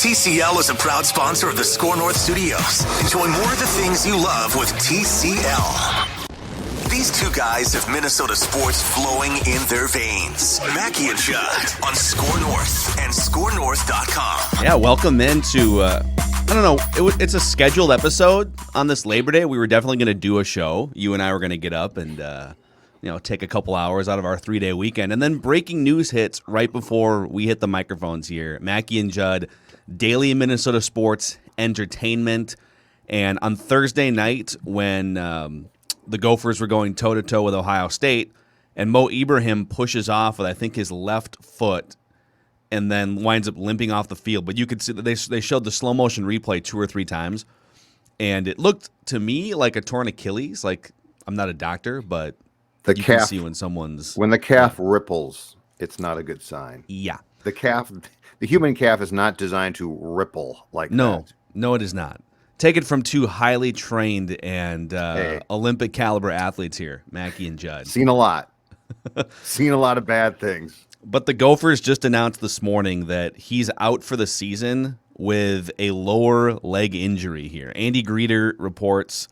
TCL is a proud sponsor of the Score North Studios. Enjoy more of the things you love with TCL. These two guys have Minnesota sports flowing in their veins. Mackey and Judd on Score North and ScoreNorth.com. Yeah, welcome into, I don't know, it's a scheduled episode on this Labor Day. We were definitely going to do a show. You and I were going to get up and, take a couple hours out of our 3-day weekend. And then breaking news hits right before we hit the microphones here. Mackey and Judd, daily Minnesota sports entertainment. And on Thursday night when the Gophers were going toe-to-toe with Ohio State, and Mo Ibrahim pushes off with, I think, his left foot and then winds up limping off the field. But you could see that they showed the slow-motion replay 2 or 3 times, and it looked to me like a torn Achilles. Like, I'm not a doctor, but you can see when the calf ripples, it's not a good sign. Yeah. The human calf is not designed to ripple like that. No, it is not. Take it from 2 highly trained and Olympic caliber athletes here, Mackey and Judd. Seen a lot. Seen a lot of bad things. But the Gophers just announced this morning that he's out for the season with a lower leg injury here. Andy Greeter reports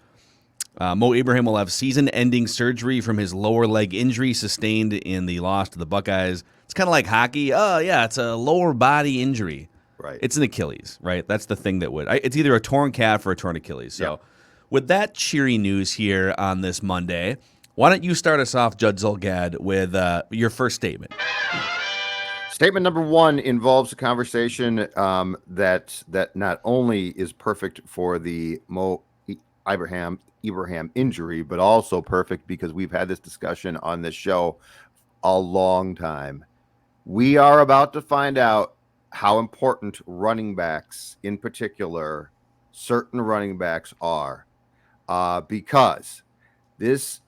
Mo Ibrahim will have season-ending surgery from his lower leg injury sustained in the loss to the Buckeyes. It's kind of like hockey. Oh, yeah, it's a lower body injury. Right. It's an Achilles, right? That's the thing that would. It's either a torn calf or a torn Achilles. So with that cheery news here on this Monday, why don't you start us off, Judd Zulgad, with your first statement? Statement number 1 involves a conversation that not only is perfect for the Mo Ibrahim injury, but also perfect because we've had this discussion on this show a long time. We are about to find out how important running backs, in particular, certain running backs are, because this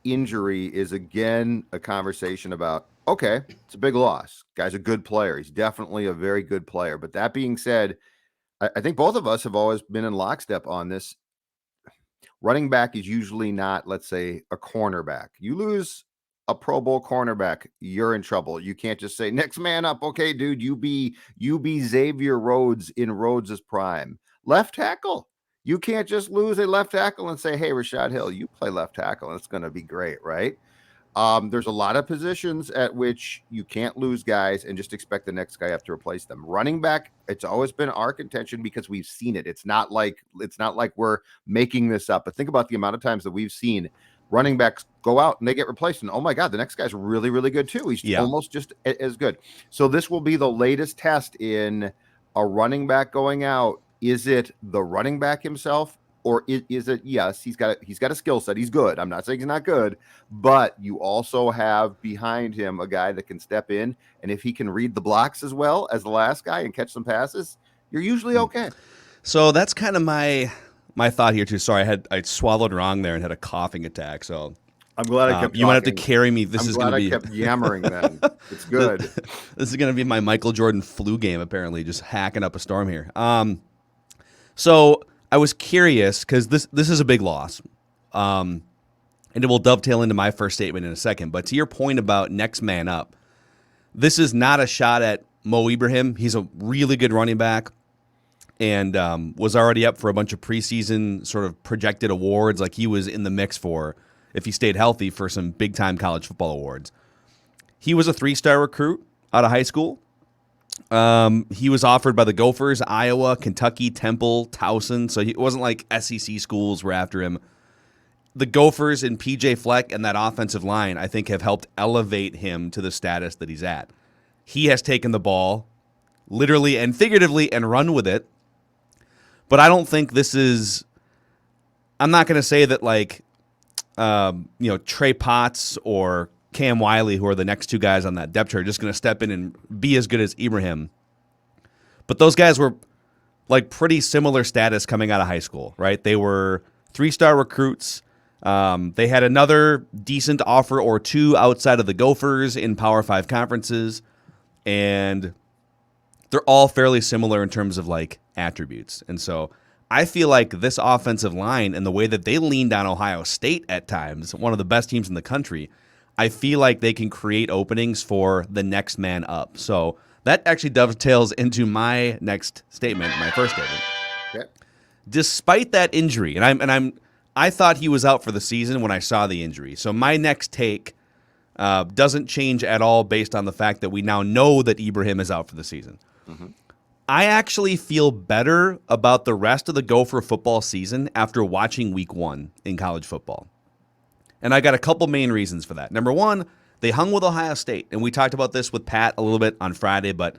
injury is again a conversation about, okay, it's a big loss. Guy's a good player. He's definitely a very good player. But that being said, I think both of us have always been in lockstep on this. Running back is usually not, let's say, a cornerback. You lose a Pro Bowl cornerback, you're in trouble. You can't just say, next man up. Okay, dude, you be Xavier Rhodes in Rhodes' prime. Left tackle. You can't just lose a left tackle and say, hey, Rashad Hill, you play left tackle and it's going to be great, right? There's a lot of positions at which you can't lose guys and just expect the next guy up to replace them. Running back, it's always been our contention because we've seen it. It's not like we're making this up. But think about the amount of times that we've seen running backs go out and they get replaced. And, oh, my God, the next guy's really, really good, too. He's almost just as good. So this will be the latest test in a running back going out. Is it the running back himself, or is it, yes, he's got a skill set. He's good. I'm not saying he's not good, but you also have behind him a guy that can step in. And if he can read the blocks as well as the last guy and catch some passes, you're usually okay. So that's kind of my thought here too. Sorry, I swallowed wrong there and had a coughing attack. So I'm glad I kept. You might have to carry me. I'm glad I kept yammering. Then it's good. This is going to be my Michael Jordan flu game. Apparently, just hacking up a storm here. So I was curious because this is a big loss, and it will dovetail into my first statement in a second. But to your point about next man up, this is not a shot at Mo Ibrahim. He's a really good running back. And was already up for a bunch of preseason sort of projected awards. Like he was in the mix for, if he stayed healthy, for some big-time college football awards. He was a 3-star recruit out of high school. He was offered by the Gophers, Iowa, Kentucky, Temple, Towson. So it wasn't like SEC schools were after him. The Gophers and P.J. Fleck and that offensive line, I think, have helped elevate him to the status that he's at. He has taken the ball literally and figuratively and run with it. But I don't think this is – I'm not going to say that like, Trey Potts or Cam Wiley, who are the next 2 guys on that depth chart, are just going to step in and be as good as Ibrahim. But those guys were like pretty similar status coming out of high school, right? They were 3-star recruits. They had another decent offer or 2 outside of the Gophers in Power 5 conferences. And they're all fairly similar in terms of like attributes. And so I feel like this offensive line and the way that they leaned on Ohio State at times, one of the best teams in the country, I feel like they can create openings for the next man up. So that actually dovetails into my next statement, my first statement. Okay. Despite that injury, I thought he was out for the season when I saw the injury. So my next take doesn't change at all based on the fact that we now know that Ibrahim is out for the season. Mm-hmm. I actually feel better about the rest of the Gopher football season after watching week 1 in college football. And I got a couple main reasons for that. Number one, they hung with Ohio State. And we talked about this with Pat a little bit on Friday, but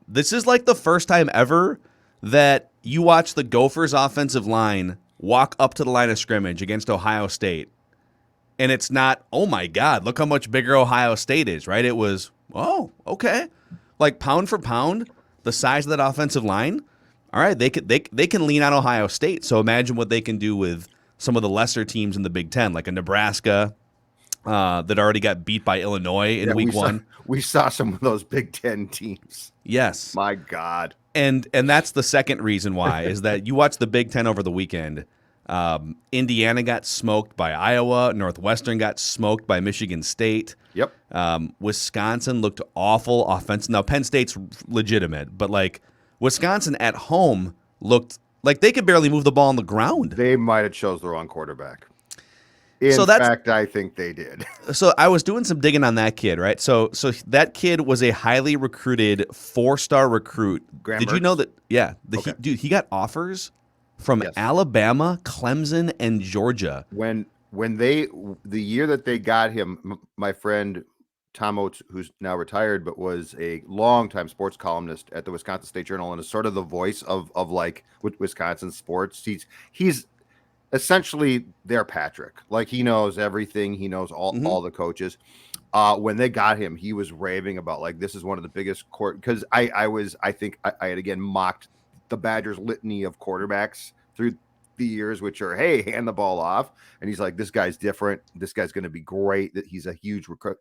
this is like the first time ever that you watch the Gophers offensive line walk up to the line of scrimmage against Ohio State. And it's not, oh my God, look how much bigger Ohio State is, right? It was, oh, okay. Like pound for pound, the size of that offensive line, all right, they can lean on Ohio State. So imagine what they can do with some of the lesser teams in the Big Ten, like a Nebraska that already got beat by Illinois in week 1. We saw some of those Big Ten teams. Yes. My God. And that's the second reason why, is that you watch the Big Ten over the weekend. Indiana got smoked by Iowa. Northwestern got smoked by Michigan State. Yep. Wisconsin looked awful offensive. Now, Penn State's legitimate, but like Wisconsin at home looked like they could barely move the ball on the ground. They might have chose the wrong quarterback. In fact, I think they did. So I was doing some digging on that kid, right? So that kid was a highly recruited 4-star recruit. Did you know that? Yeah. He got offers from Alabama, Clemson, and Georgia. When the year that they got him, my friend Tom Oates, who's now retired, but was a longtime sports columnist at the Wisconsin State Journal and is sort of the voice of like Wisconsin sports. He's essentially their Patrick. Like he knows everything. He knows all the coaches. When they got him, he was raving about like this is one of the biggest court because I had again mocked the Badgers litany of quarterbacks through the years, which are, hey, hand the ball off. And he's like, this guy's different. This guy's going to be great. That he's a huge recruit.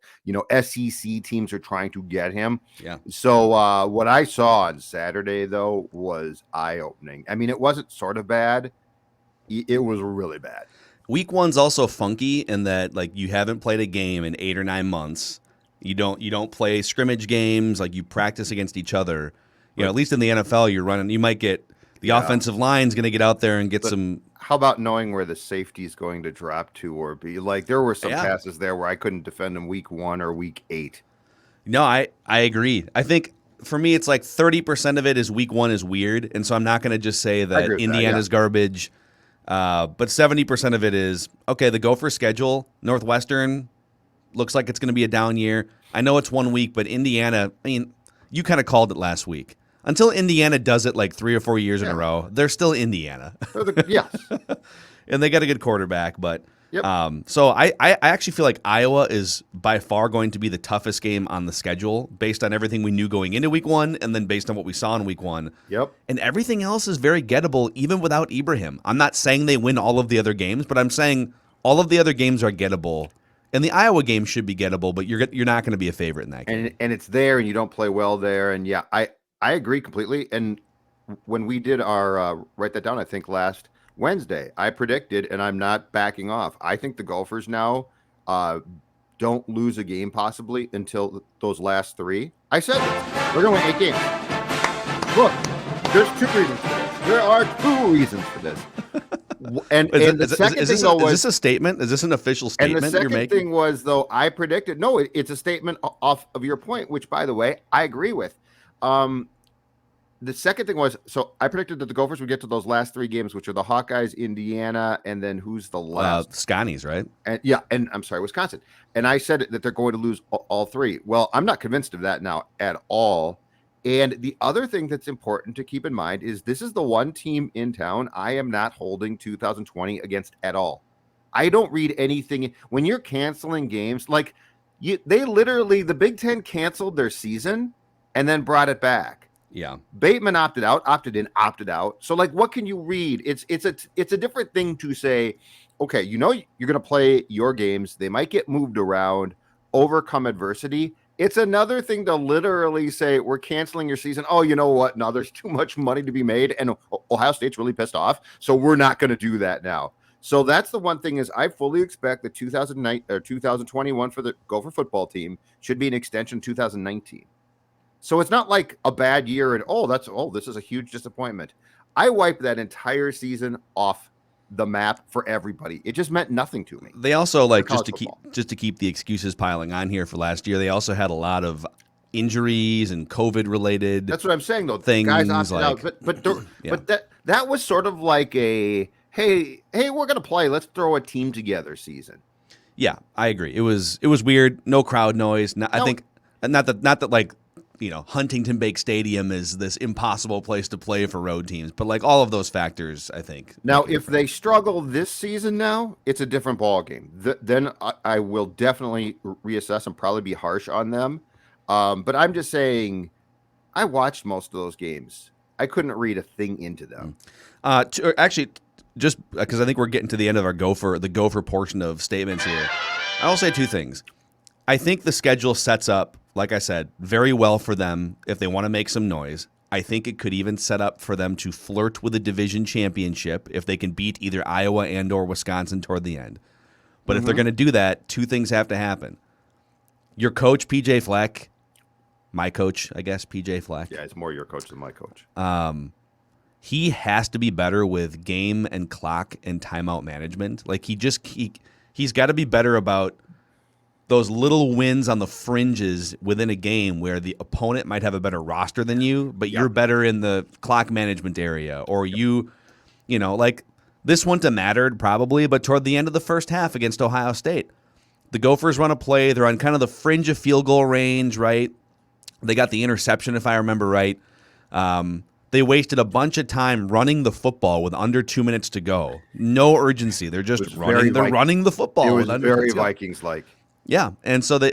SEC teams are trying to get him. Yeah. So what I saw on Saturday, though, was eye-opening. I mean, it wasn't sort of bad. It was really bad. Week 1's also funky in that, like, you haven't played a game in 8 or 9 months. You don't play scrimmage games. Like, you practice against each other. At least in the NFL, you're running. You might get the offensive line's going to get out there and get some. How about knowing where the safety is going to drop to or be? Like there were some passes there where I couldn't defend them week 1 or week 8. No, I agree. I think for me, it's like 30% of it is week 1 is weird, and so I'm not going to just say that Indiana's garbage. But 70% of it is okay. The Gopher schedule, Northwestern looks like it's going to be a down year. I know it's 1 week, but Indiana. I mean, you kind of called it last week. Until Indiana does it like 3 or 4 years in a row, they're still Indiana. Yes. And they got a good quarterback. But so I actually feel like Iowa is by far going to be the toughest game on the schedule based on everything we knew going into week 1 and then based on what we saw in week 1. Yep. And everything else is very gettable even without Ibrahim. I'm not saying they win all of the other games, but I'm saying all of the other games are gettable. And the Iowa game should be gettable, but you're not going to be a favorite in that game. And it's there and you don't play well there. And I agree completely. And when we did our write that down, I think last Wednesday, I predicted, and I'm not backing off. I think the Gophers now don't lose a game possibly until those last 3. I said this. We're going to win 8 games. Look, there's 2 reasons for this. There are 2 reasons for this. And the second thing was, is this a statement? Is this an official statement you're making? And the second thing was, though, I predicted. No, it's a statement off of your point, which, by the way, I agree with. The second thing was, so I predicted that the Gophers would get to those last 3 games, which are the Hawkeyes, Indiana, and then who's the last? Scotties, right? And I'm sorry, Wisconsin. And I said that they're going to lose all 3. Well, I'm not convinced of that now at all. And the other thing that's important to keep in mind is this is the one team in town I am not holding 2020 against at all. I don't read anything when you're canceling games. Like they literally, the Big Ten canceled their season and then brought it back. Yeah. Bateman opted out, opted in, opted out. So like, what can you read? It's a different thing to say, okay, you're going to play your games. They might get moved around, overcome adversity. It's another thing to literally say, we're canceling your season. Oh, you know what? No, there's too much money to be made. And Ohio State's really pissed off. So we're not going to do that now. So that's the one thing is I fully expect the 2021 for the Gopher football team should be an extension 2019. So it's not like a bad year and this is a huge disappointment. I wiped that entire season off the map for everybody. It just meant nothing to me. They also just football. to keep the excuses piling on here for last year. They also had a lot of injuries and COVID related. That's what I'm saying though. Things Guys opted out, but that was sort of like a hey, we're gonna play. Let's throw a team together season. Yeah, I agree. It was weird. No crowd noise. I think not that like, Huntington Bank Stadium is this impossible place to play for road teams, but like all of those factors, I think. Now, if they struggle this season, now it's a different ball game. Then I will definitely reassess and probably be harsh on them. But I'm just saying, I watched most of those games. I couldn't read a thing into them. Actually, just because I think we're getting to the end of the Gopher portion of statements here, I will say two things. I think the schedule sets up, like I said, very well for them if they want to make some noise. I think it could even set up for them to flirt with a division championship if they can beat either Iowa and or Wisconsin toward the end. But if they're going to do that, two things have to happen. Your coach, PJ Fleck, my coach, I guess, PJ Fleck. Yeah, it's more your coach than my coach. He has to be better with game and clock and timeout management. Like he's got to be better about those little wins on the fringes within a game where the opponent might have a better roster than you, but you're better in the clock management area, or like this wouldn't have mattered probably, but toward the end of the first half against Ohio State, the Gophers run a play. They're on kind of the fringe of field goal range, right? They got the interception, if I remember right. They wasted a bunch of time running the football with under 2 minutes to go. No urgency. They're just running. They're running the football. It was very Vikings-like. Yeah, and so they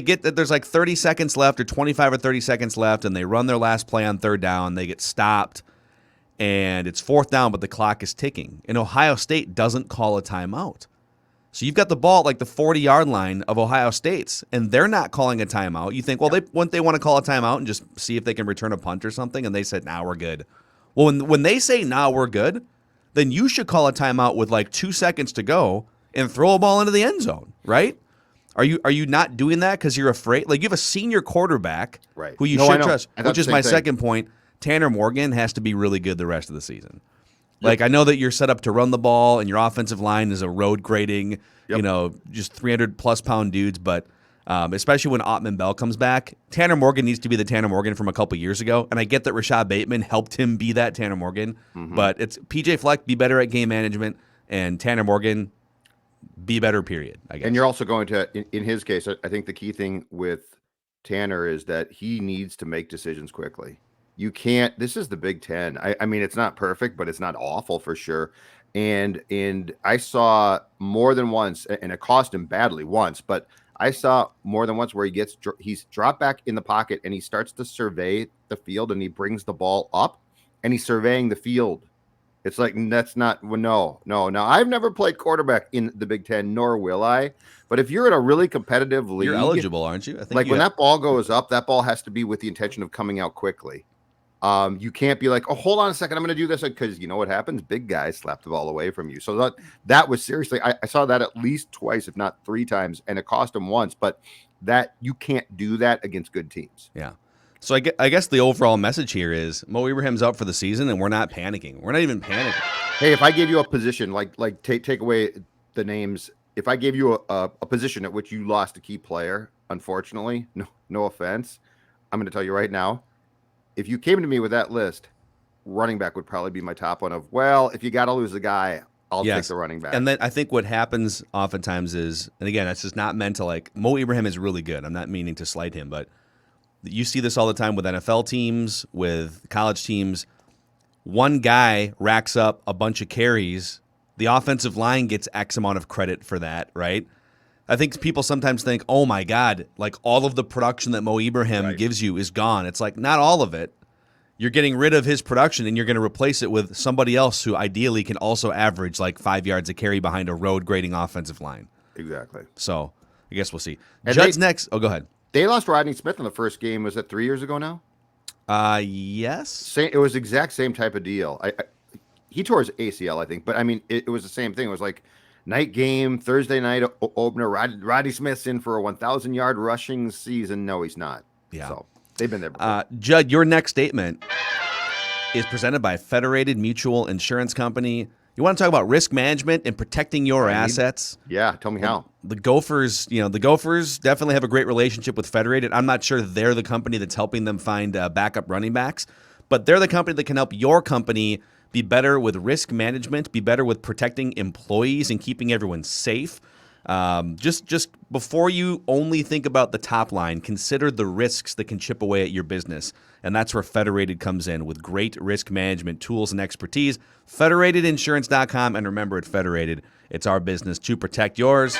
get that there's like 30 seconds left or 25 or 30 seconds left, and they run their last play on third down. They get stopped, and it's fourth down, but the clock is ticking. And Ohio State doesn't call a timeout. So you've got the ball at like the 40-yard line of Ohio State's, and they're not calling a timeout. You think, well, wouldn't they want to call a timeout and just see if they can return a punt or something? And they said, nah, we're good. Well, when they say, nah, we're good, then you should call a timeout with like 2 seconds to go and throw a ball into the end zone, right? Are you not doing that because you're afraid? Like, you have a senior quarterback who you should trust, which is my second point. Tanner Morgan has to be really good the rest of the season. Like, I know that you're set up to run the ball and your offensive line is a road grading, just 300-plus pound dudes, but especially when Ottman Bell comes back, Tanner Morgan needs to be the Tanner Morgan from a couple years ago. And I get that Rashad Bateman helped him be that Tanner Morgan, but it's PJ Fleck, be better at game management, and Tanner Morgan, be better, period, I guess. And you're also going to, in his case, I think the key thing with Tanner is that he needs to make decisions quickly. You can't, this is the Big Ten. I mean, it's not perfect, but it's not awful for sure. And I saw more than once, and it cost him badly once, but I saw more than once where he's dropped back in the pocket and he starts to survey the field and he brings the ball up and he's surveying the field. It's like, that's not, no. Now, I've never played quarterback in the Big Ten, nor will I. But if you're in a really competitive league, you're eligible, aren't you? I think when that ball goes up, that ball has to be with the intention of coming out quickly. You can't be like, oh, hold on a second, I'm going to do this, because you know what happens? Big guys slap the ball away from you. So that was seriously, I saw that at least twice, if not 3 times, and it cost him once. But that you can't do that against good teams. Yeah. So I guess the overall message here is Mo Ibrahim's out for the season, and we're not panicking. We're not even panicking. Hey, if I gave you a position, like take away the names, if I gave you a position at which you lost a key player, unfortunately, no offense, I'm going to tell you right now, if you came to me with that list, running back would probably be my top one of, well, if you got to lose a guy, I'll take the running back. And then I think what happens oftentimes is, and again, that's just not meant to like, Mo Ibrahim is really good. I'm not meaning to slight him, but you see this all the time with NFL teams, with college teams. One guy racks up a bunch of carries. The offensive line gets X amount of credit for that, right? I think people sometimes think, oh my God, like all of the production that Mo Ibrahim gives you is gone. It's like, not all of it. You're getting rid of his production and you're going to replace it with somebody else who ideally can also average like 5 yards a carry behind a road grading offensive line. Exactly. So I guess we'll see. And Judd's next. Oh, go ahead. They lost Rodney Smith in the first game. Was it 3 years ago now? Yes. It was exact same type of deal. He tore his ACL, I think, but I mean, it was the same thing. It was like night game, Thursday night opener. Rodney Smith's in for a 1,000-yard rushing season. No, he's not. Yeah. So They've been there before. Judd, your next statement is presented by Federated Mutual Insurance Company. You want to talk about risk management and protecting your assets? Yeah, tell me how. The Gophers, the Gophers definitely have a great relationship with Federated. I'm not sure they're the company that's helping them find backup running backs, but they're the company that can help your company be better with risk management, be better with protecting employees and keeping everyone safe. Just before you only think about the top line, consider the risks that can chip away at your business. And that's where Federated comes in with great risk management tools and expertise. Federatedinsurance.com. And remember, at Federated, it's our business to protect yours.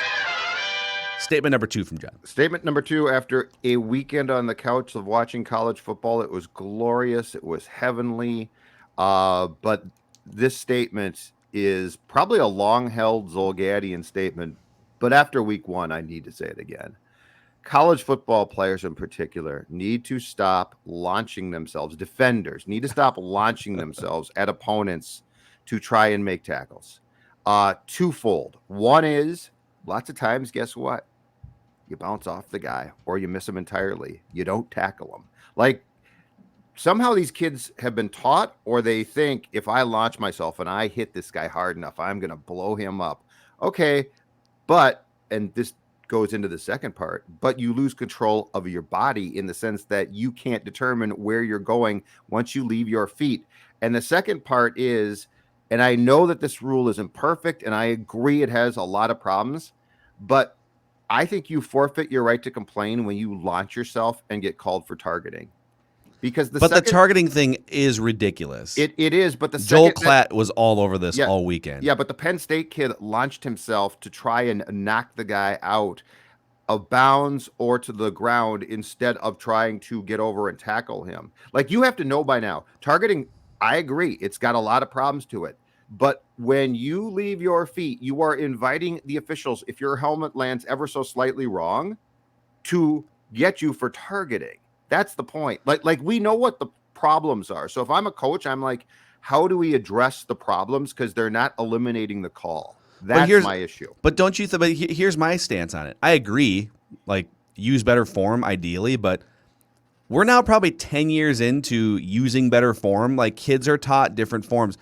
Statement number 2 from Judd. Statement number 2, after a weekend on the couch of watching college football, it was glorious. It was heavenly. But this statement is probably a long-held Zolgadian statement. But after week 1, I need to say it again. College football players in particular need to stop launching themselves. Defenders need to stop launching themselves at opponents to try and make tackles. Twofold. One is, lots of times, guess what? You bounce off the guy or you miss him entirely. You don't tackle him. Like, somehow these kids have been taught, or they think if I launch myself and I hit this guy hard enough, I'm going to blow him up. Okay, but, and this goes into the second part, but you lose control of your body in the sense that you can't determine where you're going once you leave your feet. And the second part is, and I know that this rule isn't perfect, and I agree it has a lot of problems, but I think you forfeit your right to complain when you launch yourself and get called for targeting. Because the targeting thing is ridiculous. It is, but Joel Klatt was all over this all weekend. Yeah, but the Penn State kid launched himself to try and knock the guy out of bounds or to the ground instead of trying to get over and tackle him. Like, you have to know by now, targeting, I agree, it's got a lot of problems to it. But when you leave your feet, you are inviting the officials, if your helmet lands ever so slightly wrong, to get you for targeting. That's the point. Like we know what the problems are. So if I'm a coach, I'm like, how do we address the problems? Because they're not eliminating the call. That's my issue. But don't you think? But here's my stance on it. I agree. Like, use better form ideally, but we're now probably 10 years into using better form. Like, kids are taught different forms,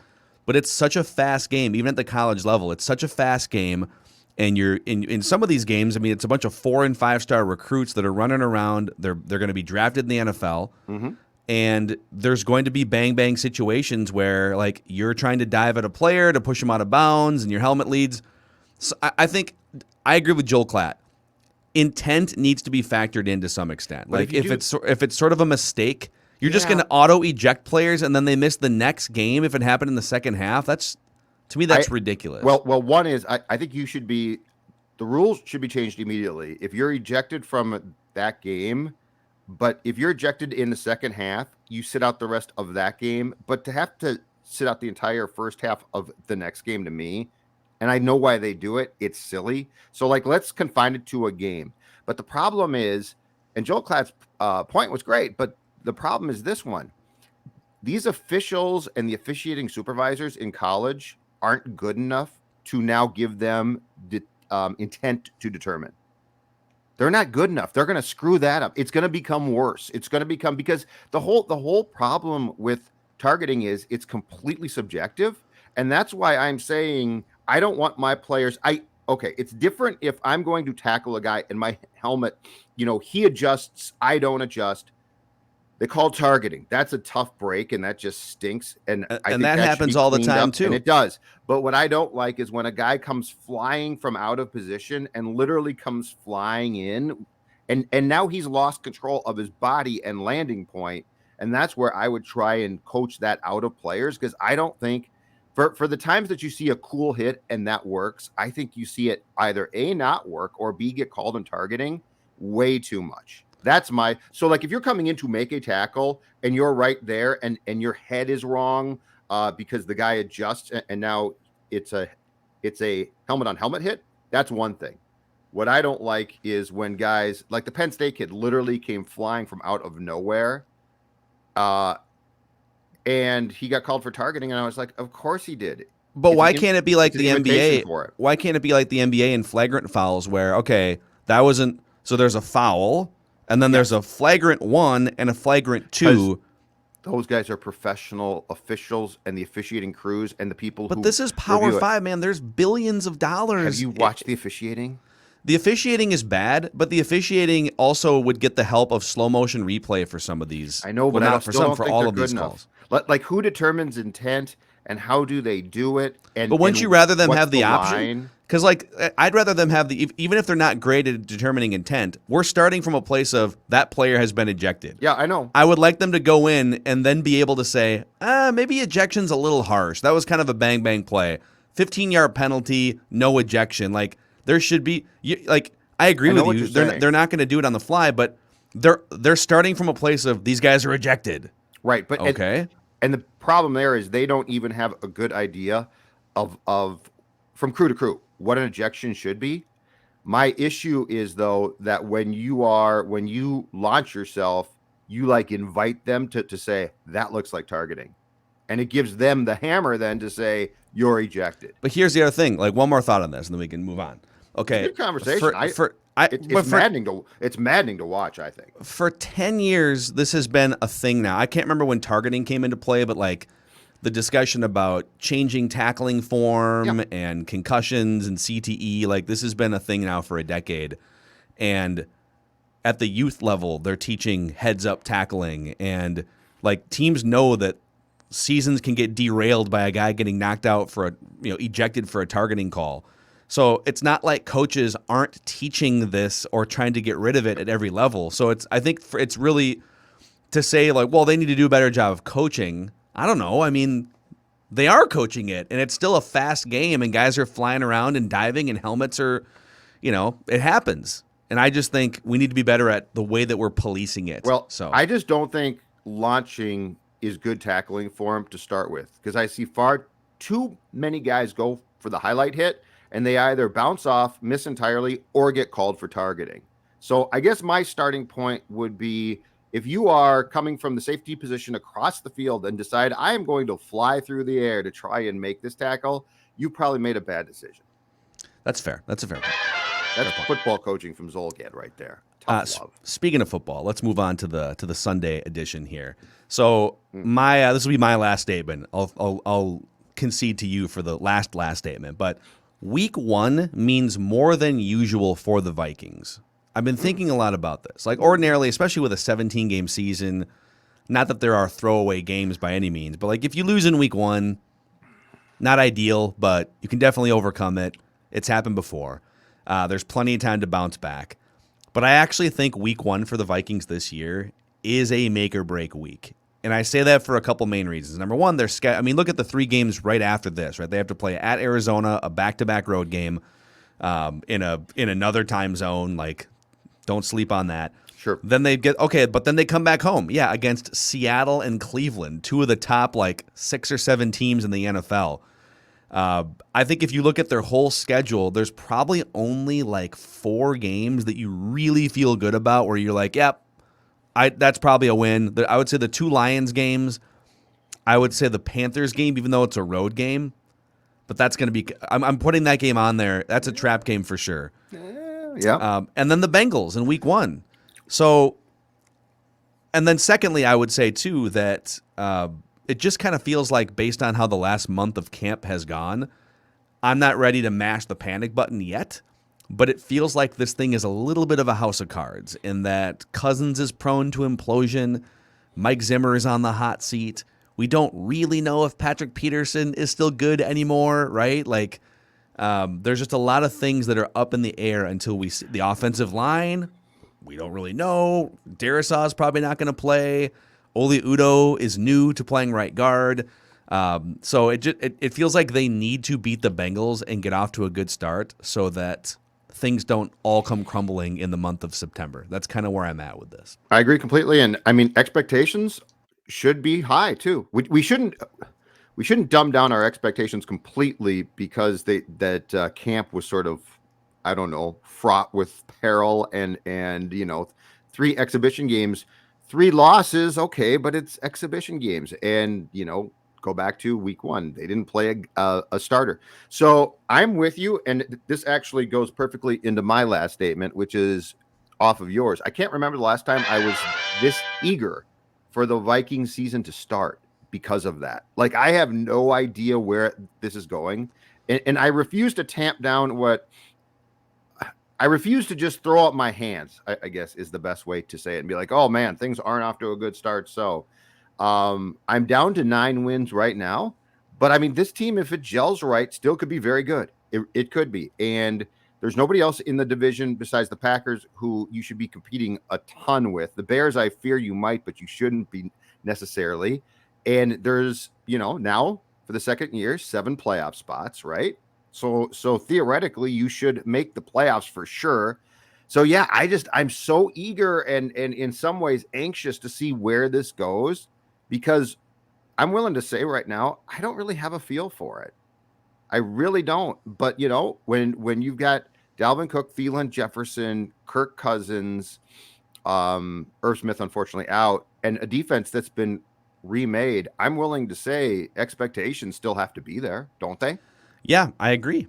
but it's such a fast game, even at the college level. It's such a fast game. And you're in some of these games, I mean, it's a bunch of 4- and 5-star recruits that are running around. They're going to be drafted in the NFL. Mm-hmm. And there's going to be bang situations where, like, you're trying to dive at a player to push him out of bounds and your helmet leads. So I think I agree with Joel Klatt. Intent needs to be factored in to some extent. Like, if it's sort of a mistake, you're just going to auto eject players and then they miss the next game if it happened in the second half. To me, that's ridiculous. Well, one is I think the rules should be changed immediately. If you're ejected from that game, but if you're ejected in the second half, you sit out the rest of that game. But to have to sit out the entire first half of the next game, to me, and I know why they do it, it's silly. So, like, let's confine it to a game. But the problem is, and Joel Klatt's point was great, but the problem is this one. These officials and the officiating supervisors in college aren't good enough to now give them the intent to determine. They're not good enough. They're going to screw that up. It's going to become worse. It's going to become, because the whole problem with targeting is it's completely subjective. And that's why I'm saying I don't want my players. It's different if I'm going to tackle a guy and my helmet, he adjusts, I don't adjust. They call targeting. That's a tough break, and that just stinks. And I think that happens all the time, too. And it does. But what I don't like is when a guy comes flying from out of position and literally comes flying in, and now he's lost control of his body and landing point. And that's where I would try and coach that out of players, because I don't think for the times that you see a cool hit and that works, I think you see it either A, not work, or B, get called in targeting way too much. So like, if you're coming in to make a tackle and you're right there and your head is wrong because the guy adjusts and now it's a helmet on helmet hit, that's one thing. What I don't like is when guys like the Penn State kid literally came flying from out of nowhere and he got called for targeting. And I was like, of course he did. But why can't it be like the NBA? Why can't it be like the NBA in flagrant fouls where, okay, that wasn't, so there's a foul, And then there's a flagrant 1 and a flagrant 2. Those guys are professional officials and the officiating crews and the people But who this is Power review it. 5, man. There's billions of dollars. Have you watched the officiating? The officiating is bad, but the officiating also would get the help of slow motion replay for some of these. I know, but well, I not for still some, don't for think all they're of these good calls. enough. Like who determines intent and how do they do it? And But wouldn't and you rather them what's have the option? line? Because like I'd rather them have the even if they're not great at determining intent, we're starting from a place of that player has been ejected. Yeah, I know. I would like them to go in and then be able to say, maybe ejection's a little harsh. That was kind of a bang bang play. 15-yard penalty, no ejection. Like there should be like I agree with you. They're not going to do it on the fly, but they're starting from a place of these guys are ejected. Right, but okay. And the problem there is they don't even have a good idea of from crew to crew what an ejection should be. My issue is though that when you launch yourself, you like invite them to say that looks like targeting, and it gives them the hammer then to say you're ejected. But here's the other thing. Like one more thought on this, and then we can move on. Okay, it's a good conversation. It's maddening to watch. I think for 10 years this has been a thing. Now I can't remember when targeting came into play, but like the discussion about changing tackling form and concussions and CTE, like this has been a thing now for a decade. And at the youth level, they're teaching heads up tackling, and like teams know that seasons can get derailed by a guy getting knocked out for ejected for a targeting call. So it's not like coaches aren't teaching this or trying to get rid of it at every level. So I think it's really to say like, well, they need to do a better job of coaching. I don't know. I mean, they are coaching it, and it's still a fast game, and guys are flying around and diving, and helmets are, it happens. And I just think we need to be better at the way that we're policing it. Well, so I just don't think launching is good tackling form to start with, because I see far too many guys go for the highlight hit, and they either bounce off, miss entirely, or get called for targeting. So I guess my starting point would be, if you are coming from the safety position across the field and decide I am going to fly through the air to try and make this tackle, you probably made a bad decision. That's fair. That's a fair point. That's football coaching from Zolgad right there. Tough love. Speaking of football, let's move on to the Sunday edition here. So this will be my last statement. I'll concede to you for the last statement, but Week 1 means more than usual for the Vikings. I've been thinking a lot about this. Like ordinarily, especially with a 17-game season, not that there are throwaway games by any means, but like if you lose in Week 1, not ideal, but you can definitely overcome it. It's happened before. There's plenty of time to bounce back. But I actually think Week 1 for the Vikings this year is a make or break week. And I say that for a couple main reasons. Number one, look at the 3 games right after this, right? They have to play at Arizona, a back-to-back road game in another time zone. Like, don't sleep on that. Sure. Then but then they come back home. Yeah, against Seattle and Cleveland, 2 of the top 6 or 7 teams in the NFL. I think if you look at their whole schedule, there's probably only 4 games that you really feel good about where you're like, yep, that's probably a win. I would say the 2 Lions games. I would say the Panthers game, even though it's a road game. But that's going to be – I'm putting that game on there. That's a trap game for sure. Yeah. And then the Bengals in Week 1. So – and then secondly, I would say too that it just kind of feels like based on how the last month of camp has gone, I'm not ready to mash the panic button yet. But it feels like this thing is a little bit of a house of cards in that Cousins is prone to implosion. Mike Zimmer is on the hot seat. We don't really know if Patrick Peterson is still good anymore, right? There's just a lot of things that are up in the air until we see the offensive line. We don't really know. Darisaw is probably not going to play. Oli Udoh is new to playing right guard. So it feels like they need to beat the Bengals and get off to a good start so that things don't all come crumbling in the month of September. That's kind of where I'm at with this. I agree completely. And I mean, expectations should be high too. We shouldn't dumb down our expectations completely because that camp was sort of, I don't know, fraught with peril and 3 exhibition games, 3 losses. Okay. But it's exhibition games and, go back to Week 1. They didn't play a starter. So I'm with you. And this actually goes perfectly into my last statement, which is off of yours. I can't remember the last time I was this eager for the Vikings season to start because of that. Like, I have no idea where this is going. And I refuse to tamp down I refuse to just throw up my hands, I guess is the best way to say it, and be like, oh man, things aren't off to a good start. So I'm down to 9 wins right now. But I mean, this team, if it gels right, still could be very good. It could be. And there's nobody else in the division besides the Packers who you should be competing a ton with. The Bears, I fear you might, but you shouldn't be necessarily. And there's, now for the second year, 7 playoff spots, right? So theoretically, you should make the playoffs for sure. So yeah, I'm so eager and in some ways anxious to see where this goes, because I'm willing to say right now, I don't really have a feel for it. I really don't. But when you've got Dalvin Cook, Thielen, Jefferson, Kirk Cousins, Irv Smith unfortunately out, and a defense that's been remade, I'm willing to say expectations still have to be there, don't they? Yeah, I agree.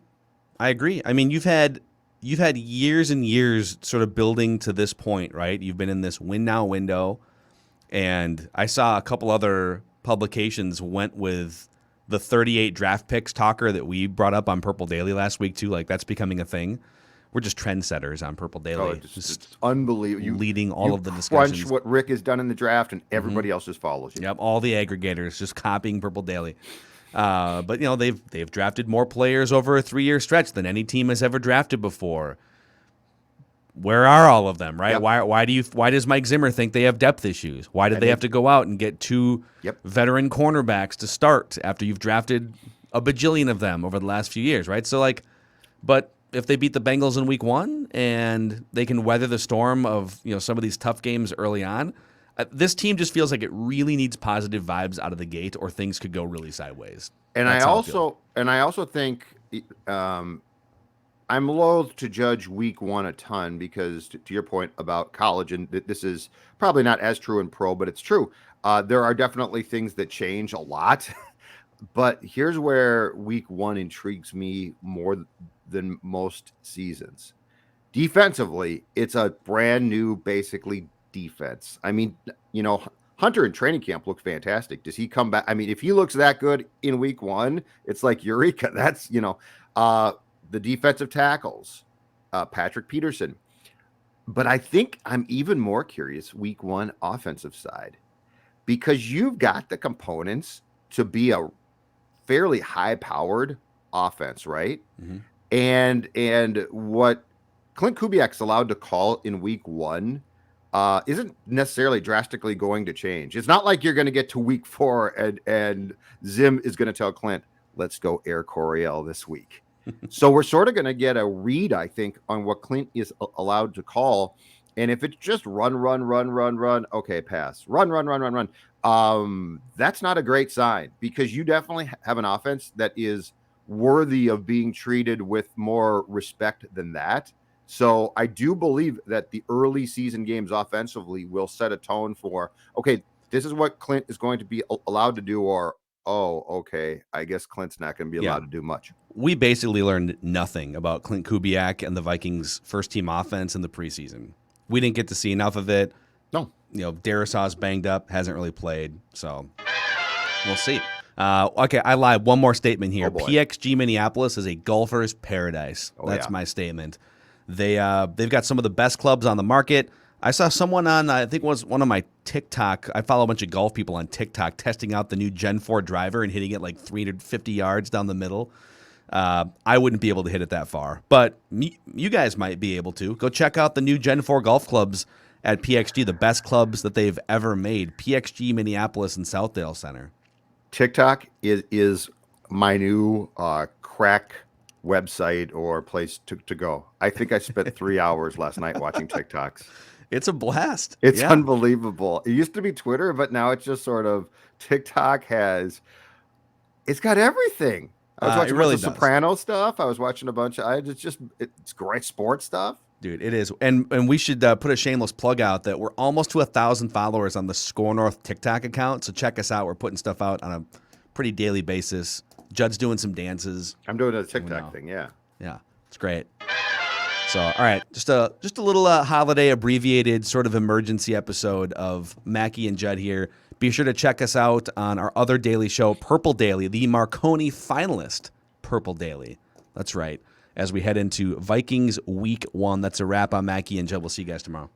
I mean, you've had years and years sort of building to this point, right? You've been in this win now window, and I saw a couple other publications went with the 38 draft picks talker that we brought up on Purple Daily last week too. Like, that's becoming a thing. We're just trendsetters on Purple Daily. Oh, it's unbelievable. You leading all of the discussions. Crunch what Rick has done in the draft, and everybody else just follows you. Yep, all the aggregators just copying Purple Daily. But they've drafted more players over a 3-year stretch than any team has ever drafted before. Where are all of them, right? Yep. Why does Mike Zimmer think they have depth issues? Why did they have to go out and get 2 veteran cornerbacks to start after you've drafted a bajillion of them over the last few years, right? So but if they beat the Bengals in week 1 and they can weather the storm of some of these tough games early on, this team just feels like it really needs positive vibes out of the gate, or things could go really sideways. And I also think I'm loath to judge week 1 a ton, because to your point about college, and this is probably not as true in pro, but it's true. There are definitely things that change a lot. But here's where week 1 intrigues me more than most seasons. Defensively, it's a brand new, basically, defense. I mean, Hunter in training camp looked fantastic. Does he come back? I mean, if he looks that good in week 1, it's like eureka. That's, the defensive tackles, Patrick Peterson. But I think I'm even more curious week 1 offensive side, because you've got the components to be a fairly high-powered offense, right? Mm-hmm. And what Clint Kubiak's allowed to call in week 1 isn't necessarily drastically going to change. It's not like you're going to get to week 4 and Zim is going to tell Clint, let's go Air Coryell this week. So we're sort of going to get a read, I think, on what Clint is allowed to call. And if it's just run, okay, pass. Run. That's not a great sign, because you definitely have an offense that is worthy of being treated with more respect than that. So I do believe that the early season games offensively will set a tone for, okay, this is what Clint is going to be allowed to do, or, oh, okay, I guess Clint's not going to be allowed to do much. We basically learned nothing about Clint Kubiak and the Vikings' first-team offense in the preseason. We didn't get to see enough of it. No. Darrisaw's banged up, hasn't really played, so we'll see. Okay, I lied. One more statement here. PXG Minneapolis is a golfer's paradise. That's my statement. They've got some of the best clubs on the market. I saw someone on, I think it was one of my TikTok, I follow a bunch of golf people on TikTok, testing out the new Gen 4 driver and hitting it like 350 yards down the middle. I wouldn't be able to hit it that far, but you guys might be able to. Go check out the new Gen 4 golf clubs at PXG, the best clubs that they've ever made. PXG Minneapolis and Southdale Center. TikTok is my new crack website or place to go. I think I spent 3 hours last night watching TikToks. It's a blast. It's unbelievable. It used to be Twitter, but now it's just sort of TikTok it's got everything. I was watching the Sopranos stuff. I was watching a bunch of, it's great sports stuff. Dude, it is. And we should put a shameless plug out that we're almost to 1,000 followers on the Score North TikTok account. So check us out. We're putting stuff out on a pretty daily basis. Judd's doing some dances. I'm doing a TikTok thing, yeah. Yeah, it's great. So, all right, just a little holiday abbreviated sort of emergency episode of Mackey and Judd here. Be sure to check us out on our other daily show, Purple Daily, the Marconi finalist, Purple Daily. That's right. As we head into Vikings Week 1, that's a wrap on Mackey and Judd. We'll see you guys tomorrow.